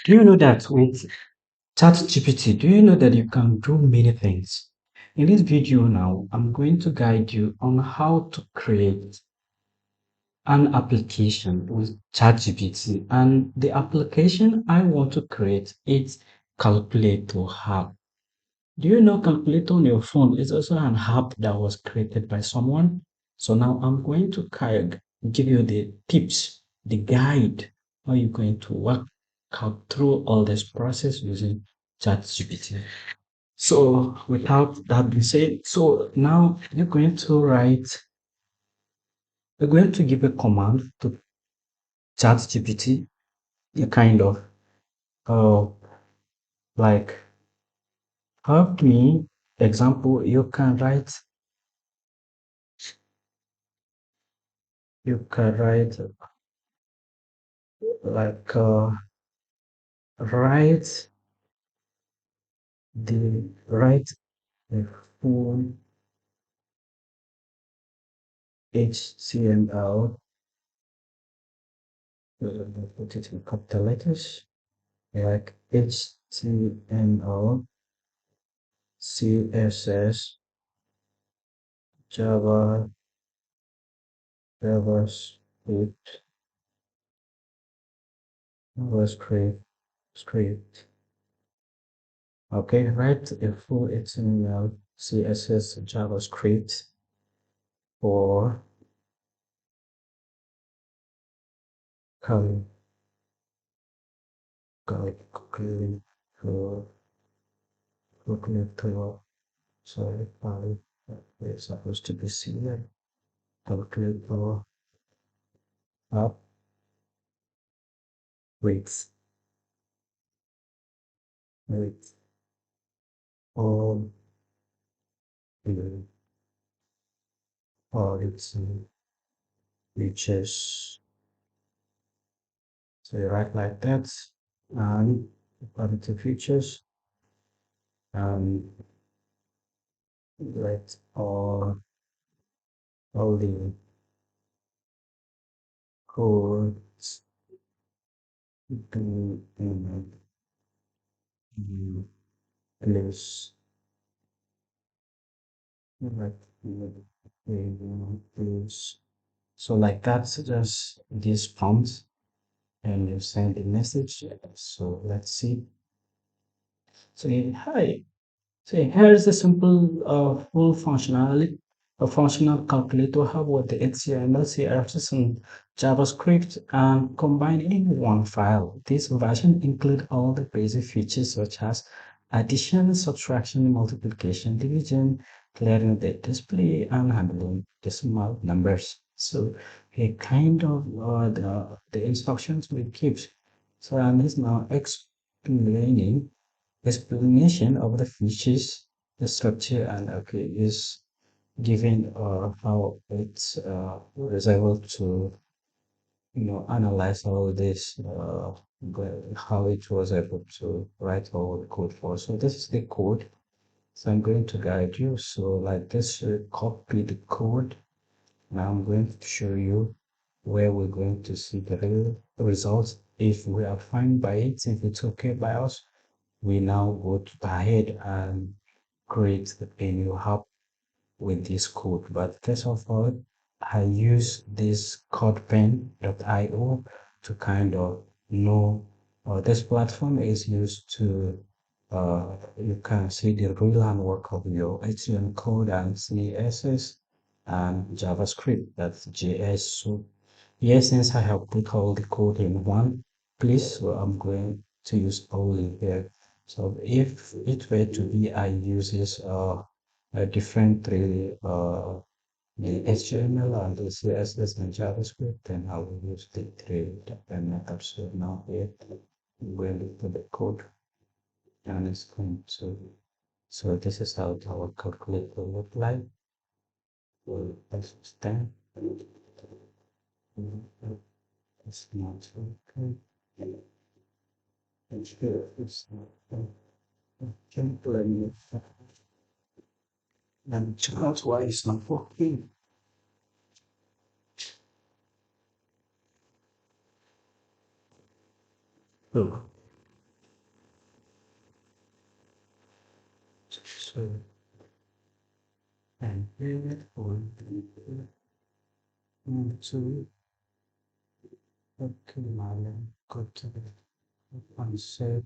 Do you know that with ChatGPT, do you know that you can do many things? In this video now, I'm going to guide you on how to create an application with ChatGPT. And the application I want to create is Calculator app. Do you know Calculator on your phone is also an app that was created by someone? So now I'm going to give you the tips, the guide, how you're going to work out through all this process using ChatGPT. So without that being said, so now you're going to give a command to ChatGPT, a kind of uh like help me. Example, you can write like write write the full HTML, put it in capital letters, like HTML, CSS, Java, JavaScript, JavaScript, script. Okay, write a full HTML, CSS, JavaScript for cal calculator, calculator. Sorry, it's supposed to be C. Calculator up with with all the all its features. So you write like that, and all its features, and write all the codes to in place. Like place. So like that's just this prompt, and you send a message. So let's see. Say hi. See, here's a simple full functionality, a functional calculator hub with the HTML, CSS, and JavaScript and combined in one file. This version includes all the basic features such as addition, subtraction, multiplication, division, clearing the display, and handling decimal numbers. So, a kind of the instructions we give. So, I'm just now explaining explanation of the features, the structure, and okay, is given how it's is able to analyze all this, how it was able to write all the code for. So this is the code. So I'm going to guide you. So like this, copy the code. Now I'm going to show you where we're going to see the real results. If we are fine by it, if it's okay by us, we now go ahead and create a new hub with this code. But first of all, I use this codepen.io to kind of know this platform is used to you can see the real handwork of your HTML code and CSS and JavaScript, that's JS. So yes, since I have put all the code in one place, so I'm going to use only here. So if it were to be, I uses a different really the HTML and the CSS and JavaScript, then I will use the three different methods. So now here I'm going to put the code and it's going to. So this is how our calculator look like. So let's stand. It's not okay. It's good. It's not can't blame you. And that's why it's not working. Look. So, and here, one, two, okay, now go to the one set,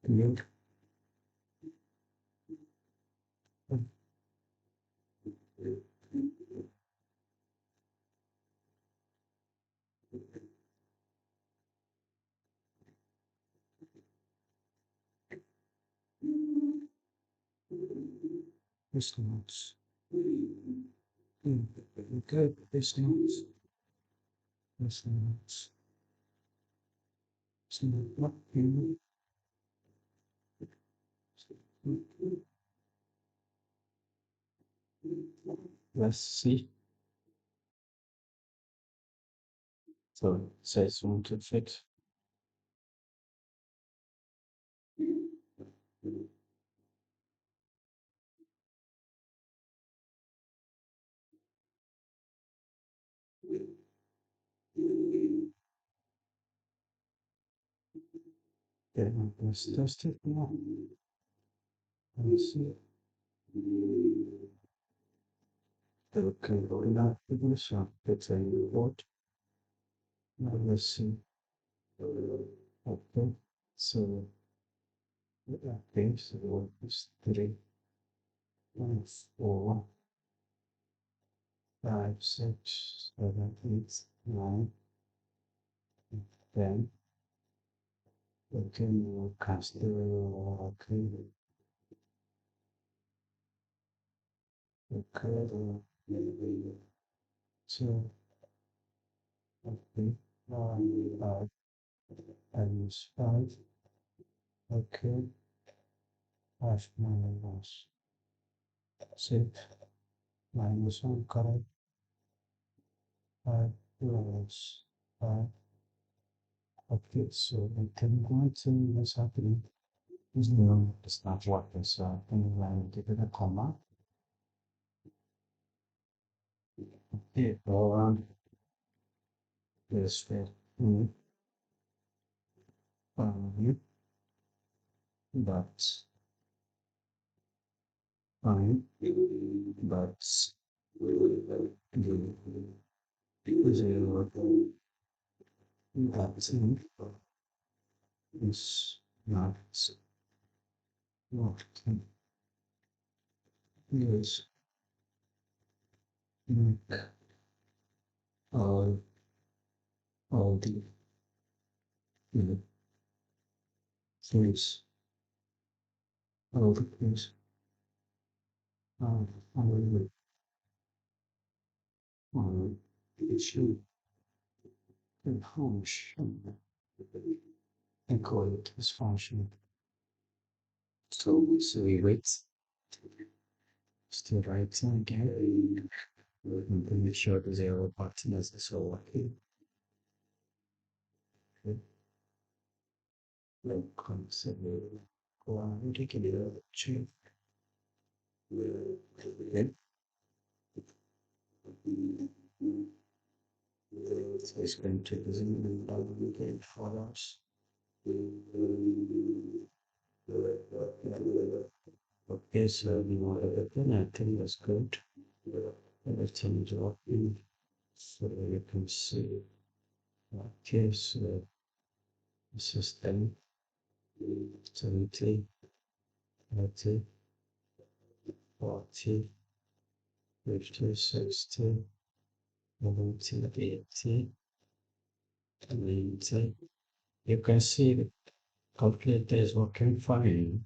mute, this notes. Okay, this notes, this notes, this note, let's see. So it says want to fix. Okay, let's test it now. Let's see. Okay, going out with this, so it's a report. Now let's see. Okay, so okay, so what is 3, 4, 5, 6, 7, 8, 9, 10. Okay, we'll cast the okay, okay, so okay, 5, minus 5, okay, 5 minus 6, minus 1, correct, 5 plus 5. Okay, so I can go and see what's happening. This no, it's not working, so I think I'm giving a comma. Yeah, go around this way. Mm, but fine, but the 0 that is not working. Is make all all the mm, things all the things on issue and function and call it this function. So we wait, still writing again, and make sure the 0 button is so okay. Like consider quantity check. Then it's going to be again for us. Okay, so we want everything. I think that's good. Everything is working. So you can see. Okay, so this is 10, 20, 30, 40, 50, 60, 70, 80, 90. You can see the calculator is working fine.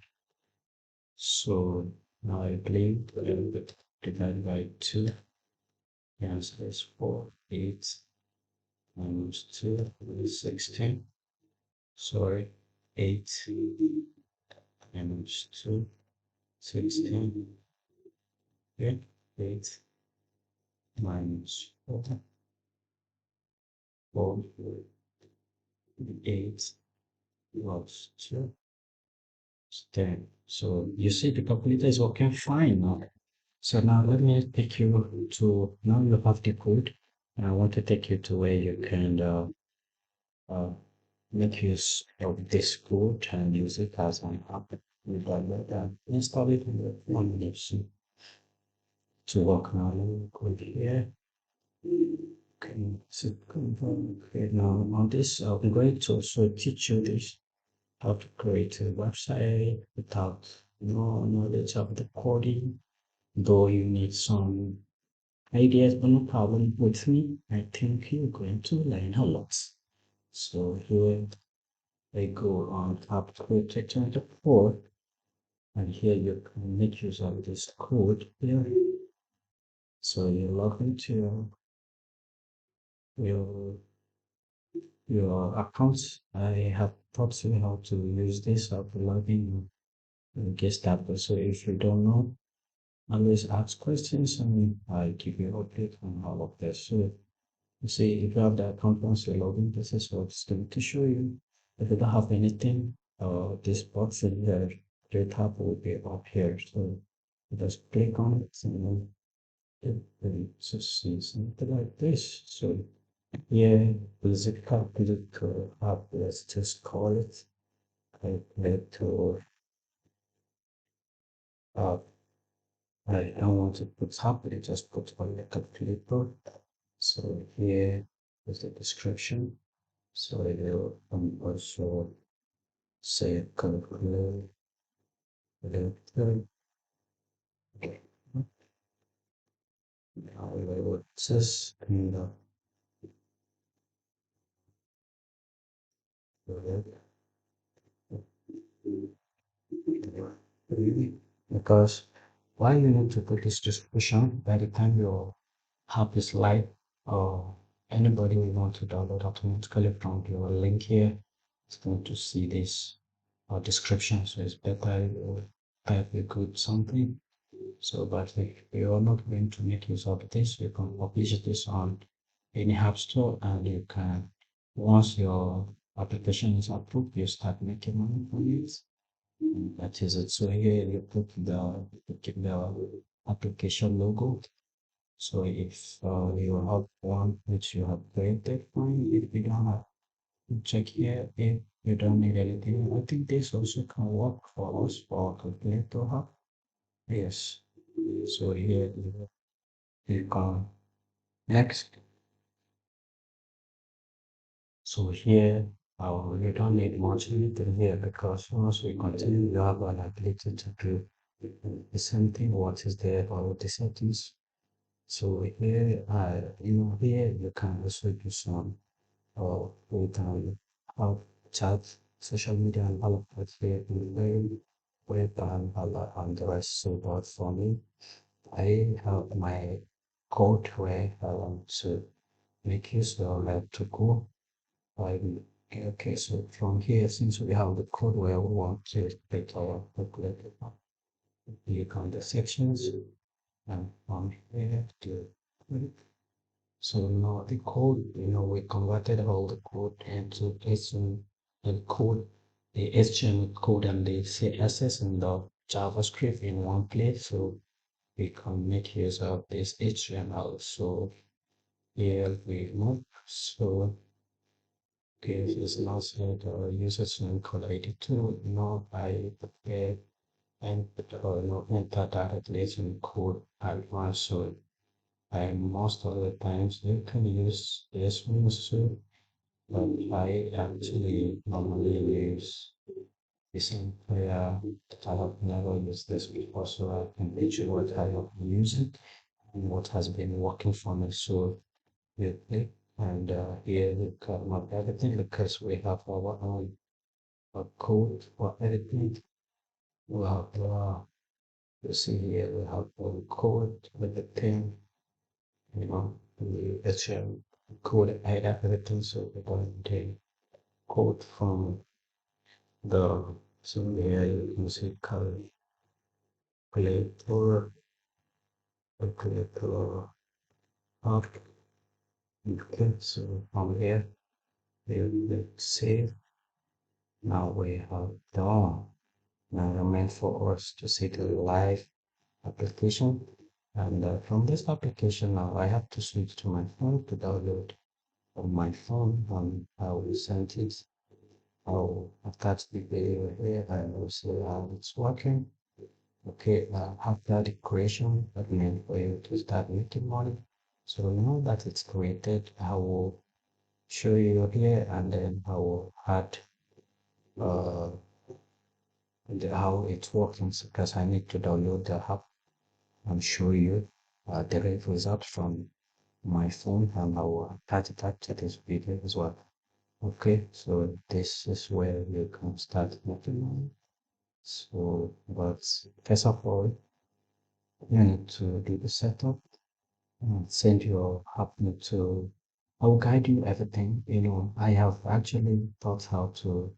So now I believe divided by 2. The answer is 4, 8, minus 2 is 16. Sorry, 8 minus 2, 16. Okay, 8 minus 4, 4, 8 plus 2 is 10. So you see the calculator is working fine now. So now let me take you to, now you have the code, and I want to take you to where you can uh, make use of this code and use it as an app. You download and install it on your phone to work now. Let me go here. Okay, so confirm. Okay, now on this, I'm going to also teach you this how to create a website without no knowledge of the coding, though you need some ideas, but no problem with me. I think you're going to learn a lot. So here I go on tab creator 24, and here you can make use of this code here. So you log into your your account. I have taught you how to use this, how to log in get started. So if you don't know, always ask questions and I'll give you update on all of this. So you see, if you have the account once you log in, this is what it's going to show you. If you don't have anything, this box in here, the tab will be up here. So you just click on it and then it will just see something like this. So yeah, basic calculator app, let's just call it calculator app. I don't want to put tablet, just put on the calculator. So here is the description. So I will also say calculator. Now I will just clean up the because why you need to put this description by the time your app is live or anybody will want to download automatically from your link here is going to see this description. So it's better you type a good something. So, but if you are not going to make use of this, you can publish this on any app store and you can, once your application is approved, you start making money from it. And that is it. So here you keep the application logo. So if you have one which you have created, fine. If you don't have, check here. If you don't need anything, I think this also can work for us for calculator hub. Yes. So here you can next. So here you don't need much anything here because once we continue, you have an ability to do the same thing. What is there for the settings? So here, here you can also do some we can have chat, social media, and all of that here in the web and all that and the rest. So, but for me, I have my code where I want to make use of like to go. Okay, so from here, since we have the code where we want to take our calculator, click on the sections and from here to so now the code, we converted all the code into HTML code, the HTML code and the CSS and the JavaScript in one place. So we can make use of this HTML. So here we move. So this is now set users name code ID to now I prepare and enter directly in code advanced. So and most of the times you can use this one too, but I actually normally use this entire I have never used this before, so I can teach you what I have been using and what has been working for me. So you click and here we come up everything because we have our own code for editing. We have you see here we have our code with the thing, the HTML code and everything. So we're going to code from the so here you can see calculator up. Okay, so from here we will save. Now we have done. Now remain for us to see the live application. And from this application now I have to switch to my phone to download on my phone and I will send it. I'll attach the video here and we'll see how it's working. Okay, after the creation, that means for you to start making money. So now that it's created, I will show you here and then I will add uh, how it's working because I need to download the app and show you the result from my phone and I will attach that to this video as well. Okay, so this is where you can start making money. So, but first of all, you need to do the setup and send your app to. I will guide you everything. You know, I have actually taught how to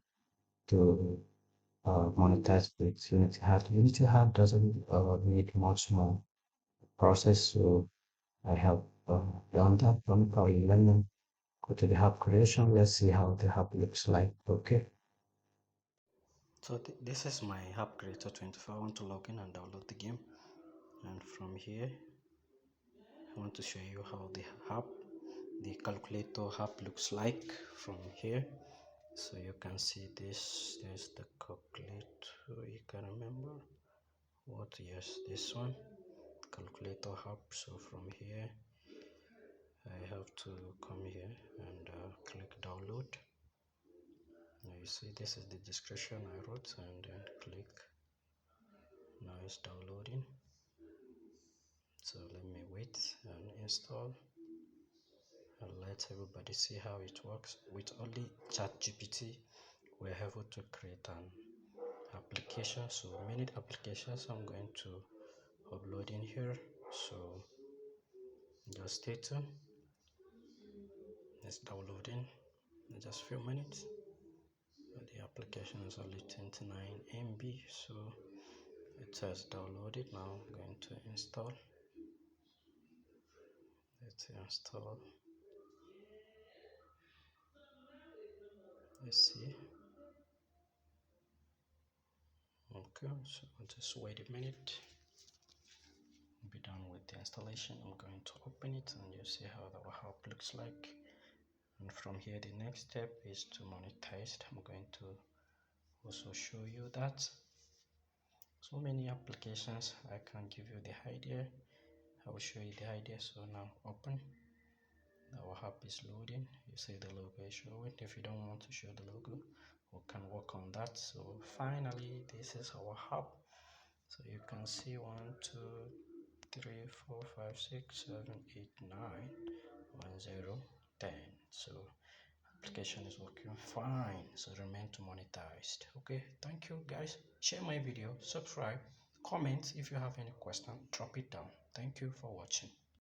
monetize with Unity Hat. Unity Hat doesn't need much more process, so I have done that. Don't probably learning. Go to the app creation. Let's see how the app looks like. Okay. So this is my app creator 24. I want to log in and download the game, and from here I want to show you how the calculator app looks like from here. So you can see this. There's the calculator. You can remember what? Yes, this one, calculator app. So from here I have to come here and click download. Now you see this is the description I wrote, and then click. Now it's downloading. So let me wait and install and let everybody see how it works. With only ChatGPT, we're able to create an application. So many applications I'm going to upload in here. So just stay tuned. It's downloading in just a few minutes. The application is only 29 MB, so it says downloaded. Now I'm going to install. Let's install. Let's see. Okay, so just wait a minute. Be done with the installation. I'm going to open it and you see how the app looks like. And from here, the next step is to monetize. I'm going to also show you that. So many applications. I can give you the idea. I will show you the idea. So now open. Our app is loading. You see the logo is showing. If you don't want to show the logo, we can work on that. So finally, this is our app. So you can see 1, 2, 3, 4, 5, 6, 7, 8, 9, 1, 0, 10. So application is working fine. So remain to monetized. Okay, thank you guys. Share my video, subscribe, comment if you have any question, drop it down. Thank you for watching.